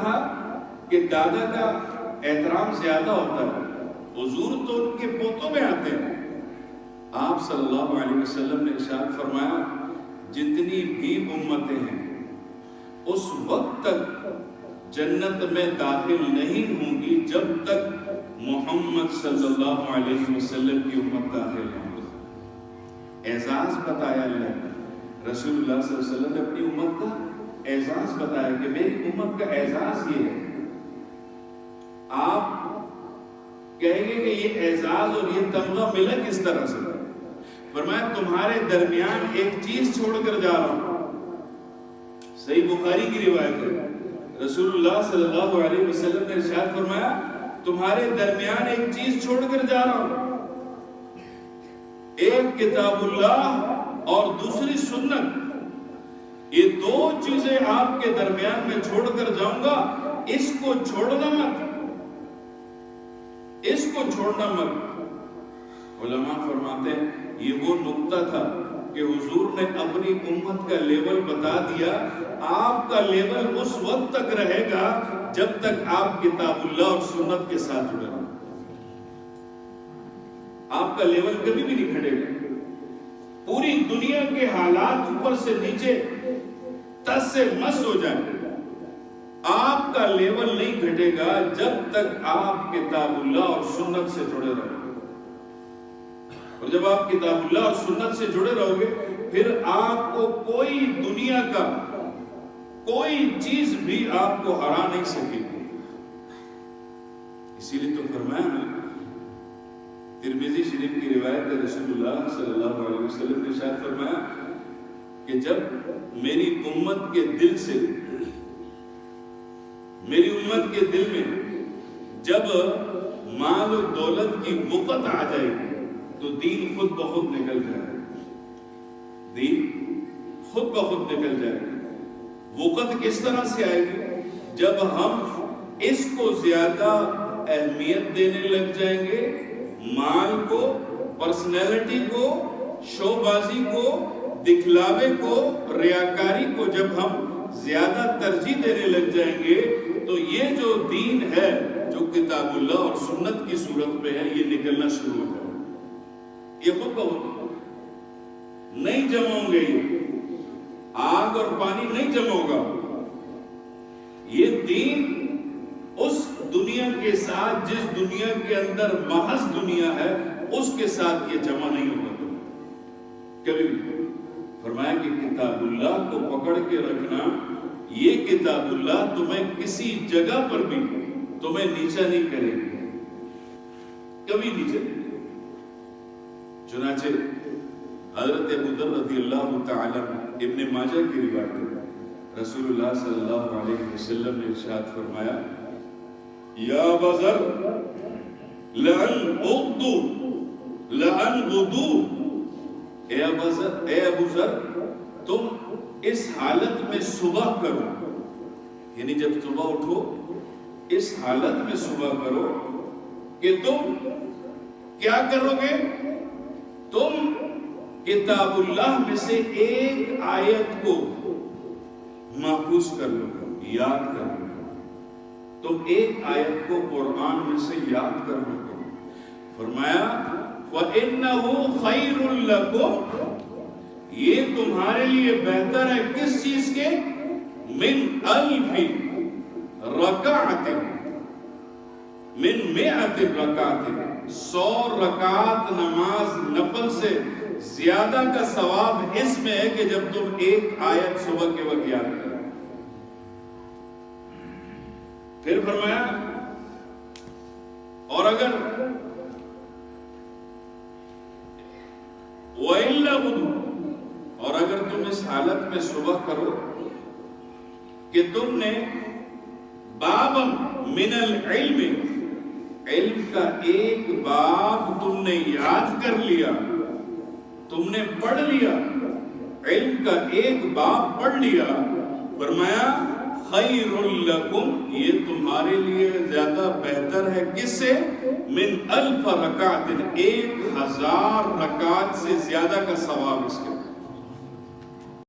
تھا کہ دادا کا احترام زیادہ ہوتا ہے، حضور تو ان کے پوتوں میں آتے ہیں۔ آپ صلی اللہ علیہ وسلم نے ارشاد فرمایا جتنی بھی امتیں ہیں اس وقت تک جنت میں داخل نہیں ہوں گی جب تک محمد صلی اللہ علیہ وسلم کی امت داخل نہیں ہوگی۔ اعزاز بتایا اللہ نے، رسول اللہ صلی اللہ علیہ وسلم نے اپنی امت کا اعزاز بتایا کہ میری امت کا اعزاز یہ ہے۔ آپ کہیں گے کہ یہ اعزاز اور یہ تمغہ ملا کس طرح سے؟ فرمایا تمہارے درمیان ایک چیز چھوڑ کر جا رہا ہوں۔ صحیح بخاری کی روایت ہے، رسول اللہ صلی اللہ علیہ وسلم نے ارشاد فرمایا تمہارے درمیان ایک چیز چھوڑ کر جا رہا ہوں، ایک کتاب اللہ اور دوسری سنت، یہ دو چیزیں آپ کے درمیان میں چھوڑ کر جاؤں گا، اس کو چھوڑنا مت، اس کو چھوڑنا مت۔ علماء فرماتے ہیں یہ وہ نقطہ تھا کہ حضور نے اپنی امت کا لیول بتا دیا، آپ کا لیول اس وقت تک رہے گا جب تک آپ کتاب اللہ اور سنت کے ساتھ جڑے رہو۔ آپ کا لیول کبھی بھی نہیں گھٹے گا۔ پوری دنیا کے حالات اوپر سے نیچے تس سے مس ہو جائیں، آپ کا لیول نہیں گھٹے گا جب تک آپ کتاب اللہ اور سنت سے جڑے رہو۔ اور جب آپ کتاب اللہ اور سنت سے جڑے رہو گے پھر آپ کو کوئی دنیا کا کوئی چیز بھی آپ کو ہرا نہیں سکے گی۔ اسی لیے تو فرمایا نا، ترمذی شریف کی روایت ہے، رسول اللہ صلی اللہ علیہ وسلم نے ارشاد فرمایا کہ جب میری امت کے دل سے، میری امت کے دل میں جب مال و دولت کی وقت آ جائے گی تو دین خود بخود نکل جائے گا، دین خود بخود نکل جائے گا۔ وقت کس طرح سے آئے گی؟ جب ہم اس کو زیادہ اہمیت دینے لگ جائیں گے، مال کو، پرسنالٹی کو، شو بازی کو، دکھلاوے کو، ریاکاری کو جب ہم زیادہ ترجیح دینے لگ جائیں گے تو یہ جو دین ہے جو کتاب اللہ اور سنت کی صورت میں ہے یہ نکلنا شروع ہو جائے گا۔ یہ خود بہت نہیں جمع ہوں گے، آگ اور پانی نہیں جمع ہوگا۔ یہ دین اس دنیا کے ساتھ، جس دنیا کے اندر محض دنیا ہے، اس کے ساتھ یہ جمع نہیں ہوگا کبھی بھی۔ فرمایا کہ کتاب اللہ کو پکڑ کے رکھنا، یہ کتاب اللہ تمہیں کسی جگہ پر بھی تمہیں نیچا نہیں کرے گی، کبھی نیچا نہیں۔ چنانچہ حضرت ابو ذر رضی اللہ تعالی ابن ماجہ کی روایت ہے، رسول اللہ صلی اللہ علیہ وسلم نے ارشاد فرمایا یا ابا ذر لأن غدو، اے ابو ذر تم اس حالت میں صبح کرو، یعنی جب صبح اٹھو اس حالت میں صبح کرو کہ تم کیا کرو گے؟ تم کتاب اللہ میں سے ایک آیت کو محفوظ کر لو گے، یاد کر لو گے۔ تم ایک آیت کو قرآن میں سے یاد کر لو گے۔ فرمایا وَإِنَّهُ خَيْرٌ لَكُمْ، یہ تمہارے لیے بہتر ہے کس چیز کے؟ من الف رکعت، من مئت رکعت، 100 رکعت نماز نفل سے زیادہ کا ثواب اس میں ہے کہ جب تم ایک آیت صبح کے وقت یاد کرو۔ پھر فرمایا اور اگر وَإِلَّا غُدُو، اور اگر تم اس حالت میں صبح کرو کہ تم نے بابا من العلم، علم کا ایک باب تم نے یاد کر لیا، تم نے پڑھ لیا، علم کا ایک باب پڑھ لیا، فرمایا خیر لکم، یہ تمہارے لیے زیادہ بہتر ہے کس سے؟ من الف رکعت، 1000 رکعت سے زیادہ کا ثواب اس کے